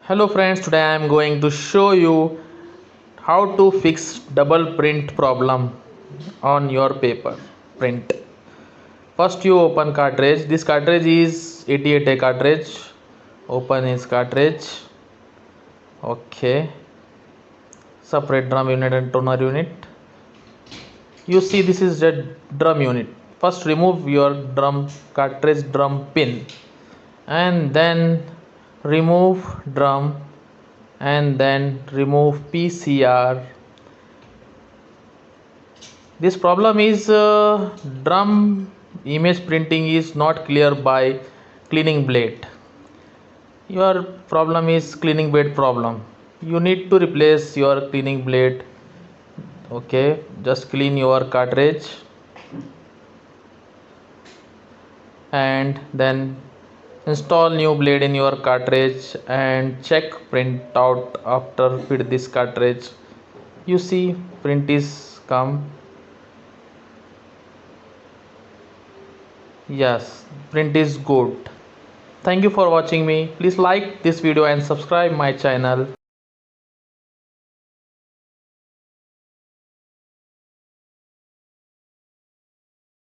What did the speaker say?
Hello friends, today I am going to show you how to fix double print problem on your paper print. First you open cartridge. This cartridge is 88A cartridge. Open is cartridge. Okay. Separate drum unit and toner unit. You see this is the drum unit. First remove your cartridge drum pin and then remove drum and then remove PCR. This problem is drum image printing is not clear by cleaning blade. Your problem is cleaning blade problem. You need to replace your cleaning blade. Okay, just clean your cartridge and then install new blade in your cartridge and check printout after fit this cartridge. You see print is come. Yes, print is good. Thank you for watching me. Please like this video and subscribe my channel.